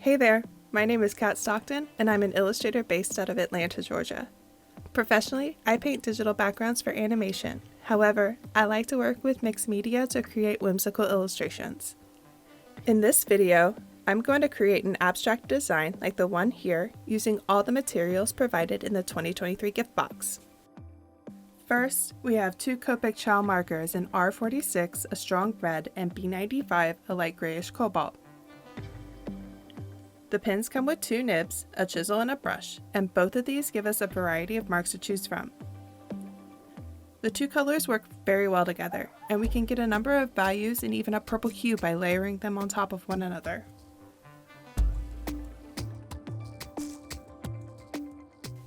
Hey there, my name is Kat Stockton and I'm an illustrator based out of Atlanta, Georgia. Professionally, I paint digital backgrounds for animation. However, I like to work with mixed media to create whimsical illustrations. In this video, I'm going to create an abstract design like the one here using all the materials provided in the 2023 gift box. First, we have two Copic Chow markers in R46, a strong red, and B95, a light grayish cobalt. The pens come with two nibs, a chisel, and a brush, and both of these give us a variety of marks to choose from. The two colors work very well together, and we can get a number of values and even a purple hue by layering them on top of one another.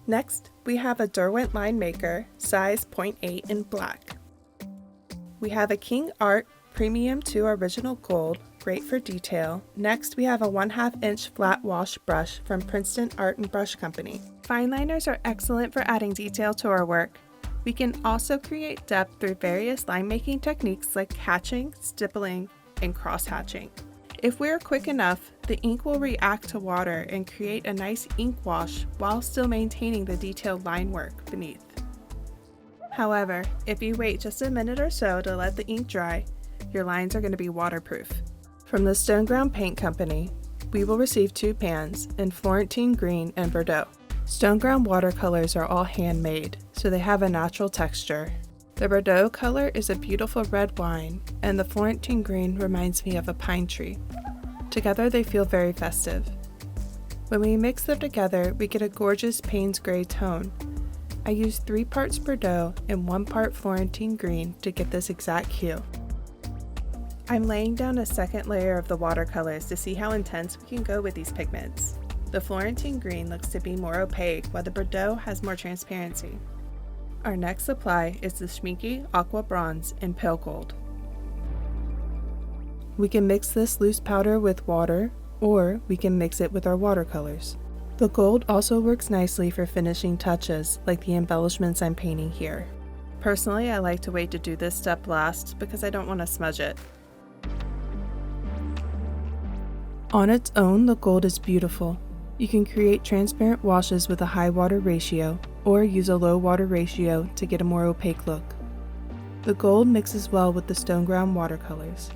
Next, we have a Derwent line maker, size 0.8 in black. We have a King Art Premium 2 Original Gold, great for detail. Next, we have a 1/2 inch flat wash brush from Princeton Art and Brush Company. Fine liners are excellent for adding detail to our work. We can also create depth through various line making techniques like hatching, stippling, and cross hatching. If we're quick enough, the ink will react to water and create a nice ink wash while still maintaining the detailed line work beneath. However, if you wait just a minute or so to let the ink dry, your lines are going to be waterproof. From the Stone Ground Paint Company, we will receive two pans in Florentine Green and Bordeaux. Stone Ground watercolors are all handmade, so they have a natural texture. The Bordeaux color is a beautiful red wine, and the Florentine Green reminds me of a pine tree. Together they feel very festive. When we mix them together, we get a gorgeous Payne's gray tone. I used 3 parts Bordeaux and 1 part Florentine Green to get this exact hue. I'm laying down a second layer of the watercolors to see how intense we can go with these pigments. The Florentine Green looks to be more opaque, while the Bordeaux has more transparency. Our next supply is the Schmincke Aqua Bronze in Pale Gold. We can mix this loose powder with water, or we can mix it with our watercolors. The gold also works nicely for finishing touches, like the embellishments I'm painting here. Personally, I like to wait to do this step last because I don't want to smudge it. On its own, the gold is beautiful. You can create transparent washes with a high water ratio, or use a low water ratio to get a more opaque look. The gold mixes well with the Stone Ground watercolors.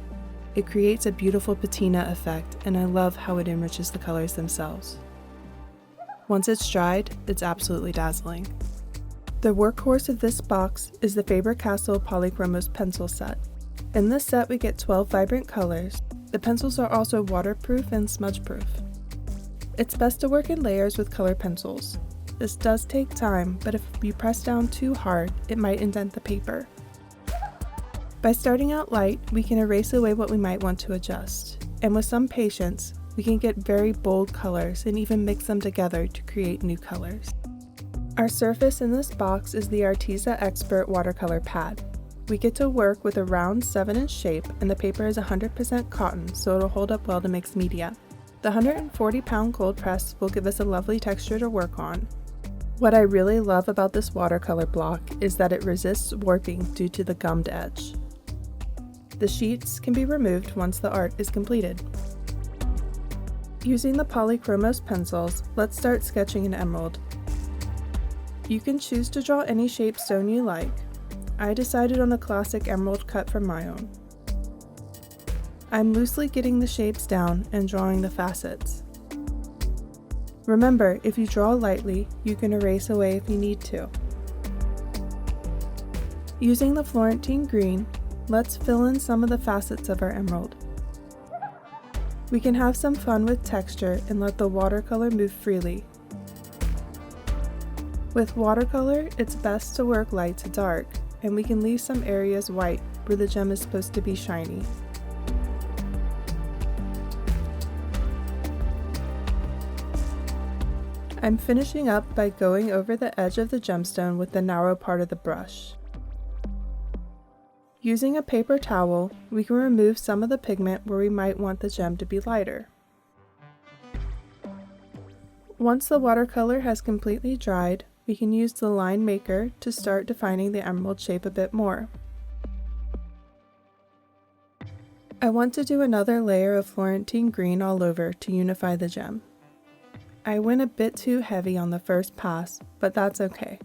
It creates a beautiful patina effect, and I love how it enriches the colors themselves. Once it's dried, it's absolutely dazzling. The workhorse of this box is the Faber-Castell Polychromos pencil set. In this set we get 12 vibrant colors. The pencils are also waterproof and smudge-proof. It's best to work in layers with colored pencils. This does take time, but if you press down too hard, it might indent the paper. By starting out light, we can erase away what we might want to adjust, and with some patience, we can get very bold colors and even mix them together to create new colors. Our surface in this box is the Arteza Expert watercolor pad. We get to work with a round 7-inch shape, and the paper is 100% cotton, so it'll hold up well to mixed media. The 140-pound cold press will give us a lovely texture to work on. What I really love about this watercolor block is that it resists warping due to the gummed edge. The sheets can be removed once the art is completed. Using the Polychromos pencils, let's start sketching an emerald. You can choose to draw any shape stone you like. I decided on a classic emerald cut from my own. I'm loosely getting the shapes down and drawing the facets. Remember, if you draw lightly, you can erase away if you need to. Using the Florentine Green, let's fill in some of the facets of our emerald. We can have some fun with texture and let the watercolor move freely. With watercolor, it's best to work light to dark, and we can leave some areas white where the gem is supposed to be shiny. I'm finishing up by going over the edge of the gemstone with the narrow part of the brush. Using a paper towel, we can remove some of the pigment where we might want the gem to be lighter. Once the watercolor has completely dried, we can use the line maker to start defining the emerald shape a bit more. I want to do another layer of Florentine green all over to unify the gem. I went a bit too heavy on the first pass, but that's okay.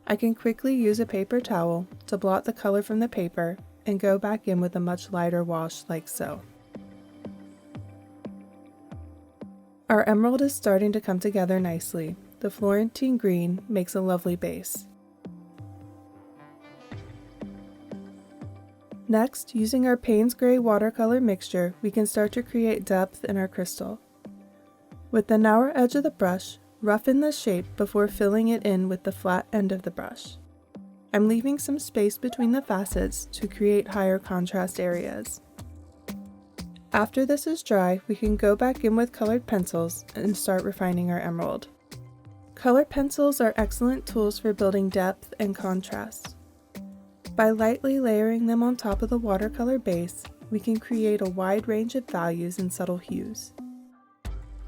I can quickly use a paper towel to blot the color from the paper and go back in with a much lighter wash like so. Our emerald is starting to come together nicely. The Florentine green makes a lovely base. Next, using our Payne's Gray watercolor mixture, we can start to create depth in our crystal. With the narrow edge of the brush, roughen the shape before filling it in with the flat end of the brush. I'm leaving some space between the facets to create higher contrast areas. After this is dry, we can go back in with colored pencils and start refining our emerald. Colored pencils are excellent tools for building depth and contrast. By lightly layering them on top of the watercolor base, we can create a wide range of values and subtle hues.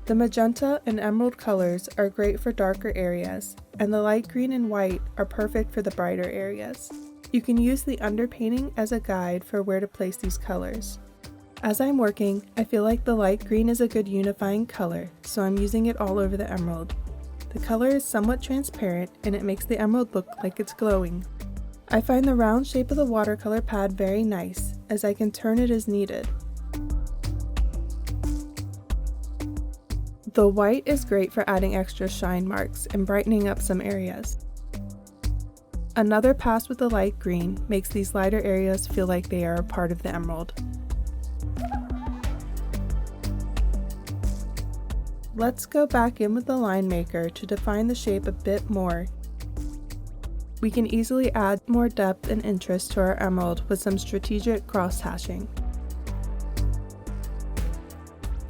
The magenta and emerald colors are great for darker areas, and the light green and white are perfect for the brighter areas. You can use the underpainting as a guide for where to place these colors. As I'm working, I feel like the light green is a good unifying color, so I'm using it all over the emerald. The color is somewhat transparent and it makes the emerald look like it's glowing. I find the round shape of the watercolor pad very nice, as I can turn it as needed. The white is great for adding extra shine marks and brightening up some areas. Another pass with the light green makes these lighter areas feel like they are a part of the emerald. Let's go back in with the line maker to define the shape a bit more. We can easily add more depth and interest to our emerald with some strategic cross-hatching.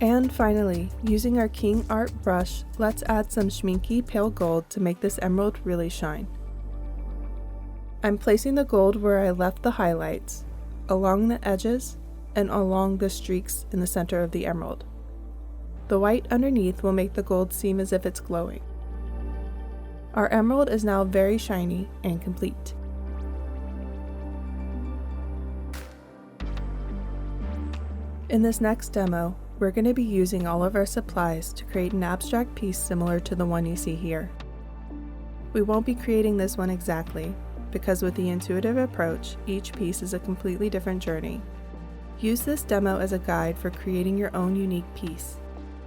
And finally, using our King Art brush, let's add some schminky pale gold to make this emerald really shine. I'm placing the gold where I left the highlights, along the edges, and along the streaks in the center of the emerald. The white underneath will make the gold seem as if it's glowing. Our emerald is now very shiny and complete. In this next demo, we're going to be using all of our supplies to create an abstract piece similar to the one you see here. We won't be creating this one exactly, because with the intuitive approach, each piece is a completely different journey. Use this demo as a guide for creating your own unique piece.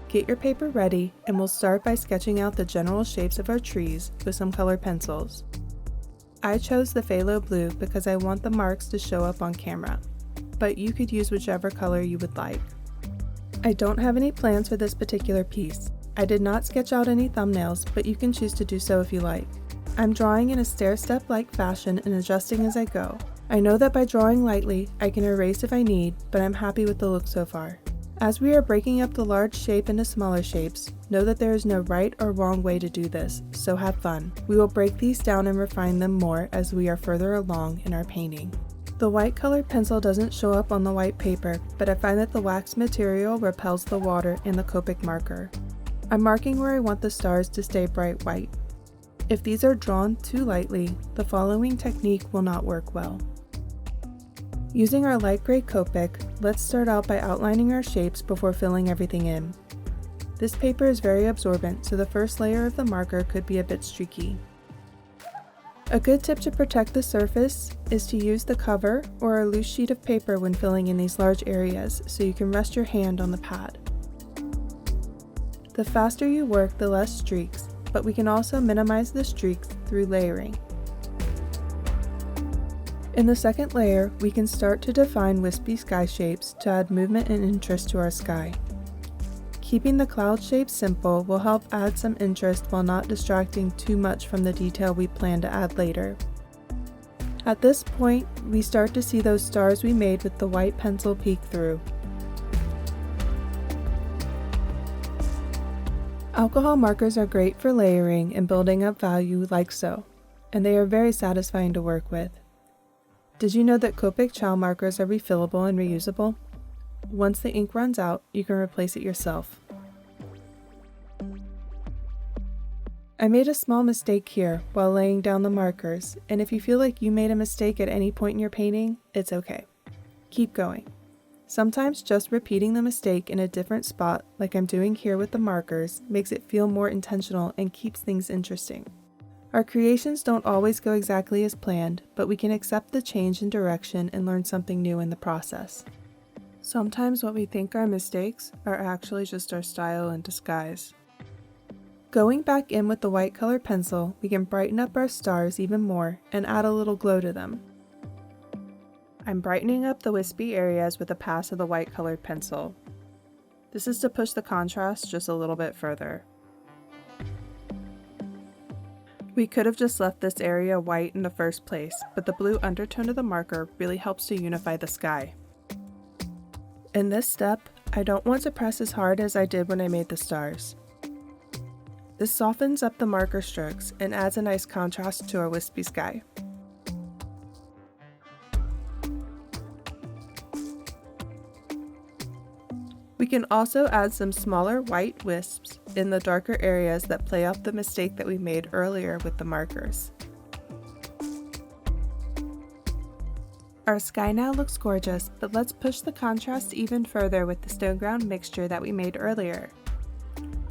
Get your paper ready, and we'll start by sketching out the general shapes of our trees with some colored pencils. I chose the phthalo blue because I want the marks to show up on camera, but you could use whichever color you would like. I don't have any plans for this particular piece. I did not sketch out any thumbnails, but you can choose to do so if you like. I'm drawing in a stair-step-like fashion and adjusting as I go. I know that by drawing lightly, I can erase if I need, but I'm happy with the look so far. As we are breaking up the large shape into smaller shapes, know that there is no right or wrong way to do this, so have fun. We will break these down and refine them more as we are further along in our painting. The white colored pencil doesn't show up on the white paper, but I find that the wax material repels the water and the Copic marker. I'm marking where I want the stars to stay bright white. If these are drawn too lightly, the following technique will not work well. Using our light gray Copic, let's start out by outlining our shapes before filling everything in. This paper is very absorbent, so the first layer of the marker could be a bit streaky. A good tip to protect the surface is to use the cover or a loose sheet of paper when filling in these large areas, so you can rest your hand on the pad. The faster you work, the less streaks, but we can also minimize the streaks through layering. In the second layer, we can start to define wispy sky shapes to add movement and interest to our sky. Keeping the cloud shapes simple will help add some interest while not distracting too much from the detail we plan to add later. At this point, we start to see those stars we made with the white pencil peek through. Alcohol markers are great for layering and building up value like so, and they are very satisfying to work with. Did you know that Copic chow markers are refillable and reusable? Once the ink runs out, you can replace it yourself. I made a small mistake here while laying down the markers, and if you feel like you made a mistake at any point in your painting, it's okay. Keep going. Sometimes just repeating the mistake in a different spot, like I'm doing here with the markers, makes it feel more intentional and keeps things interesting. Our creations don't always go exactly as planned, but we can accept the change in direction and learn something new in the process. Sometimes what we think are mistakes are actually just our style in disguise. Going back in with the white colored pencil, we can brighten up our stars even more and add a little glow to them. I'm brightening up the wispy areas with a pass of the white colored pencil. This is to push the contrast just a little bit further. We could have just left this area white in the first place, but the blue undertone of the marker really helps to unify the sky. In this step, I don't want to press as hard as I did when I made the stars. This softens up the marker strokes and adds a nice contrast to our wispy sky. We can also add some smaller white wisps in the darker areas that play off the mistake that we made earlier with the markers. Our sky now looks gorgeous, but let's push the contrast even further with the stone ground mixture that we made earlier.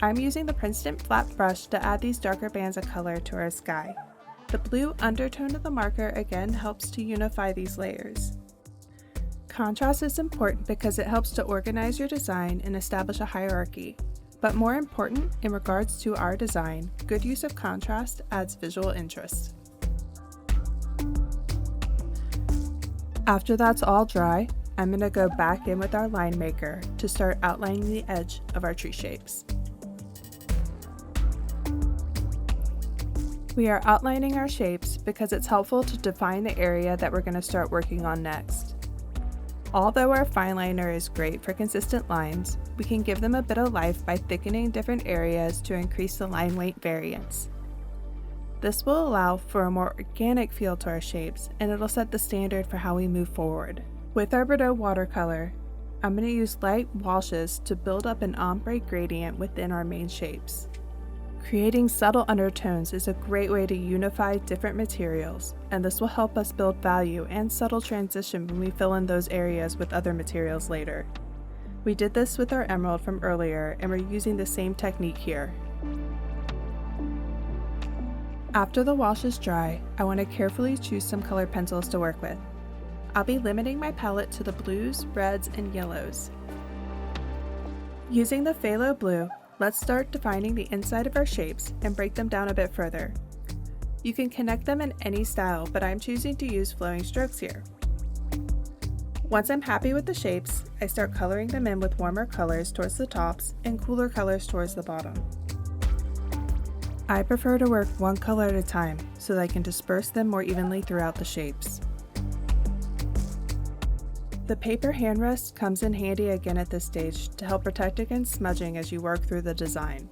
I'm using the Princeton flat brush to add these darker bands of color to our sky. The blue undertone of the marker again helps to unify these layers. Contrast is important because it helps to organize your design and establish a hierarchy. But more important, in regards to our design, good use of contrast adds visual interest. After that's all dry, I'm going to go back in with our line maker to start outlining the edge of our tree shapes. We are outlining our shapes because it's helpful to define the area that we're going to start working on next. Although our fine liner is great for consistent lines, we can give them a bit of life by thickening different areas to increase the line weight variance. This will allow for a more organic feel to our shapes, and it'll set the standard for how we move forward. With our Bordeaux watercolor, I'm going to use light washes to build up an ombre gradient within our main shapes. Creating subtle undertones is a great way to unify different materials, and this will help us build value and subtle transition when we fill in those areas with other materials later. We did this with our emerald from earlier, and we're using the same technique here. After the wash is dry, I want to carefully choose some colored pencils to work with. I'll be limiting my palette to the blues, reds, and yellows. Using the phthalo blue, let's start defining the inside of our shapes and break them down a bit further. You can connect them in any style, but I'm choosing to use flowing strokes here. Once I'm happy with the shapes, I start coloring them in with warmer colors towards the tops and cooler colors towards the bottom. I prefer to work one color at a time so that I can disperse them more evenly throughout the shapes. The paper hand rest comes in handy again at this stage to help protect against smudging as you work through the design.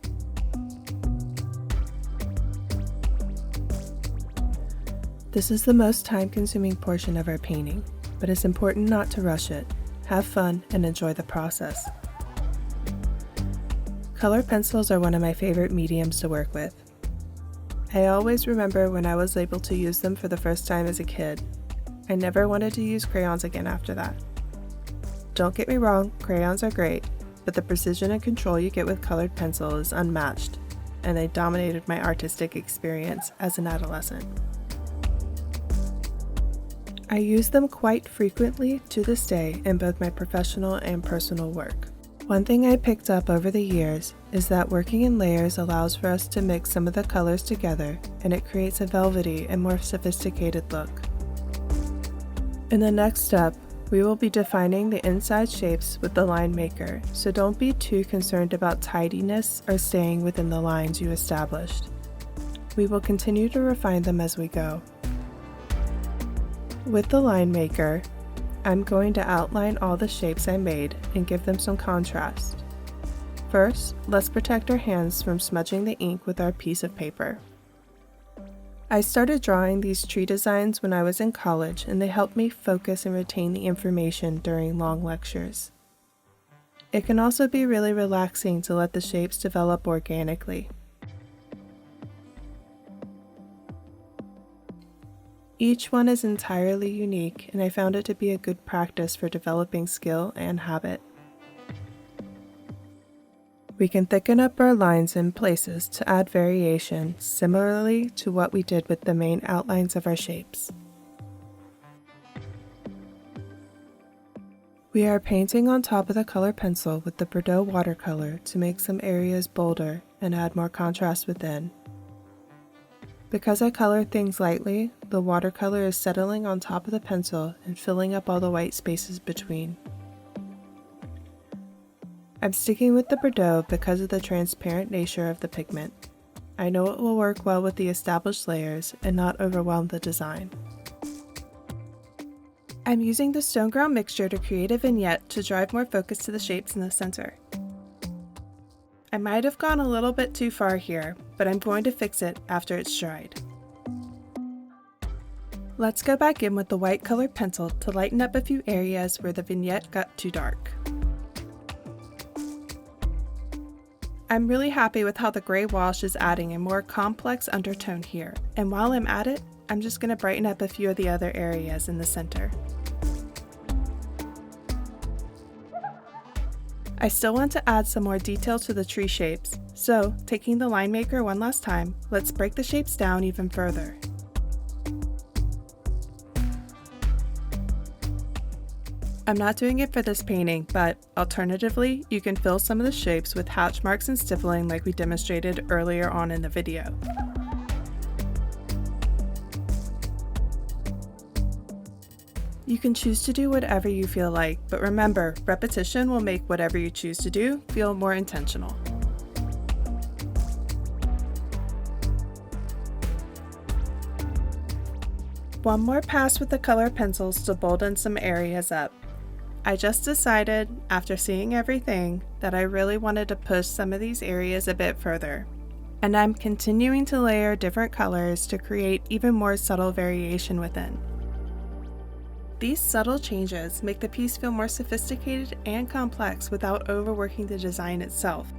This is the most time-consuming portion of our painting, but it's important not to rush it. Have fun and enjoy the process. Colored pencils are one of my favorite mediums to work with. I always remember when I was able to use them for the first time as a kid. I never wanted to use crayons again after that. Don't get me wrong, crayons are great, but the precision and control you get with colored pencil is unmatched, and they dominated my artistic experience as an adolescent. I use them quite frequently to this day in both my professional and personal work. One thing I picked up over the years is that working in layers allows for us to mix some of the colors together, and it creates a velvety and more sophisticated look. In the next step, we will be defining the inside shapes with the line maker, so don't be too concerned about tidiness or staying within the lines you established. We will continue to refine them as we go. With the line maker, I'm going to outline all the shapes I made and give them some contrast. First, let's protect our hands from smudging the ink with our piece of paper. I started drawing these tree designs when I was in college, and they helped me focus and retain the information during long lectures. It can also be really relaxing to let the shapes develop organically. Each one is entirely unique, and I found it to be a good practice for developing skill and habit. We can thicken up our lines in places to add variation, similarly to what we did with the main outlines of our shapes. We are painting on top of the color pencil with the Bordeaux watercolor to make some areas bolder and add more contrast within. Because I color things lightly, the watercolor is settling on top of the pencil and filling up all the white spaces between. I'm sticking with the Bordeaux because of the transparent nature of the pigment. I know it will work well with the established layers and not overwhelm the design. I'm using the stone ground mixture to create a vignette to drive more focus to the shapes in the center. I might have gone a little bit too far here, but I'm going to fix it after it's dried. Let's go back in with the white colored pencil to lighten up a few areas where the vignette got too dark. I'm really happy with how the gray wash is adding a more complex undertone here, and while I'm at it, I'm just going to brighten up a few of the other areas in the center. I still want to add some more detail to the tree shapes, so taking the line maker one last time, let's break the shapes down even further. I'm not doing it for this painting, but alternatively, you can fill some of the shapes with hatch marks and stippling like we demonstrated earlier on in the video. You can choose to do whatever you feel like, but remember, repetition will make whatever you choose to do feel more intentional. One more pass with the color pencils to bolden some areas up. I just decided, after seeing everything, that I really wanted to push some of these areas a bit further. And I'm continuing to layer different colors to create even more subtle variation within. These subtle changes make the piece feel more sophisticated and complex without overworking the design itself.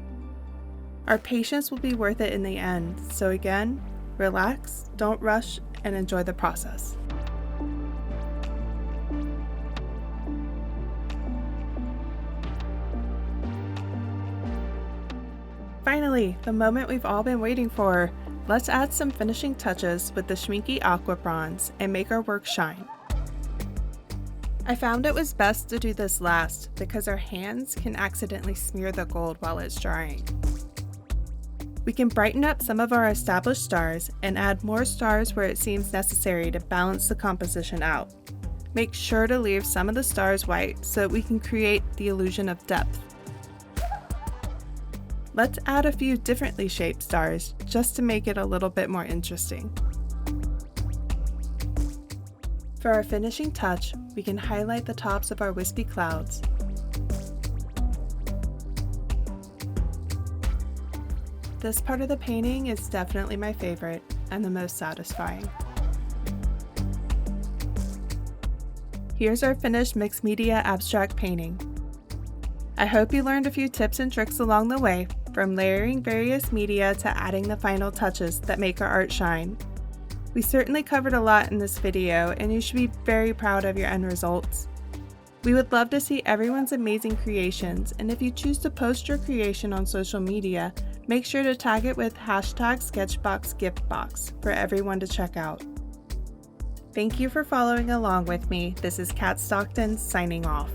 Our patience will be worth it in the end, so again, relax, don't rush, and enjoy the process. Finally, the moment we've all been waiting for. Let's add some finishing touches with the Schminky Aqua Bronze and make our work shine. I found it was best to do this last because our hands can accidentally smear the gold while it's drying. We can brighten up some of our established stars and add more stars where it seems necessary to balance the composition out. Make sure to leave some of the stars white so we can create the illusion of depth. Let's add a few differently shaped stars just to make it a little bit more interesting. For our finishing touch, we can highlight the tops of our wispy clouds. This part of the painting is definitely my favorite and the most satisfying. Here's our finished mixed media abstract painting. I hope you learned a few tips and tricks along the way, from layering various media to adding the final touches that make our art shine. We certainly covered a lot in this video, and you should be very proud of your end results. We would love to see everyone's amazing creations, and if you choose to post your creation on social media, make sure to tag it with #SketchBox for everyone to check out. Thank you for following along with me. This is Kat Stockton signing off.